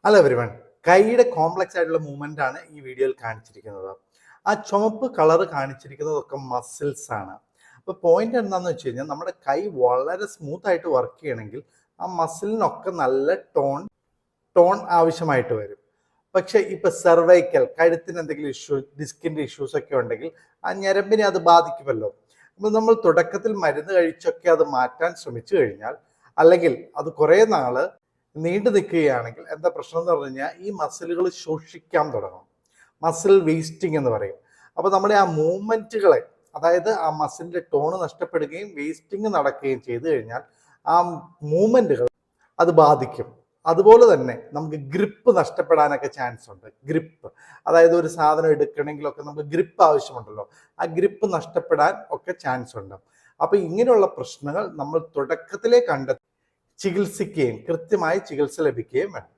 Hello everyone, കൈയുടെ complex ആയിട്ടുള്ള movement ആണ് ഈ വീഡിയോയിൽ കാണിച്ചിരിക്കുന്നത്. ആ ചുവപ്പ് കളർ കാണിച്ചിരിക്കുന്നതൊക്കെ മസിൽസ് ആണ്. അപ്പോൾ പോയിന്റ് എന്താണെന്ന് വെച്ച് കഴിഞ്ഞാൽ നമ്മുടെ കൈ വളരെ സ്മൂത്ത് ആയിട്ട് വർക്ക് ചെയ്യണമെങ്കിൽ ആ മസിലിനൊക്കെ നല്ല ടോൺ ആവശ്യമായിട്ട് വരും. പക്ഷെ ഇപ്പൊ സെർവൈക്കൽ കഴുത്തിന് എന്തെങ്കിലും ഡിസ്കിന്റെ ഇഷ്യൂസ് ഒക്കെ ഉണ്ടെങ്കിൽ ആ ഞരമ്പിനെ അത് ബാധിക്കുമല്ലോ. അപ്പോൾ നമ്മൾ തുടക്കത്തിൽ മരുന്ന് കഴിച്ചൊക്കെ അത് മാറ്റാൻ ശ്രമിച്ചു കഴിഞ്ഞാൽ, അല്ലെങ്കിൽ അത് കുറേ നാള് നീണ്ടു നിൽക്കുകയാണെങ്കിൽ എന്താ പ്രശ്നം എന്ന് പറഞ്ഞു കഴിഞ്ഞാൽ ഈ മസിലുകൾ ശോഷിക്കാൻ തുടങ്ങും. മസിൽ വേസ്റ്റിംഗ് എന്ന് പറയും. അപ്പോൾ നമ്മുടെ ആ മൂവ്മെന്റുകളെ, അതായത് ആ മസിലിന്റെ ടോണ് നഷ്ടപ്പെടുകയും വേസ്റ്റിംഗ് നടക്കുകയും ചെയ്തു കഴിഞ്ഞാൽ ആ മൂവ്മെന്റുകൾ അത് ബാധിക്കും. അതുപോലെ തന്നെ നമുക്ക് ഗ്രിപ്പ് നഷ്ടപ്പെടാനൊക്കെ ചാൻസ് ഉണ്ട്. ഗ്രിപ്പ്, അതായത് ഒരു സാധനം എടുക്കണമെങ്കിലൊക്കെ നമുക്ക് ഗ്രിപ്പ് ആവശ്യമുണ്ടല്ലോ, ആ ഗ്രിപ്പ് നഷ്ടപ്പെടാൻ ഒക്കെ ചാൻസ് ഉണ്ട്. അപ്പൊ ഇങ്ങനെയുള്ള പ്രശ്നങ്ങൾ നമ്മൾ തുടക്കത്തിലേ കണ്ടെത്തി ചികിത്സിക്കുകയും കൃത്യമായി ചികിത്സ ലഭിക്കുകയും വേണം.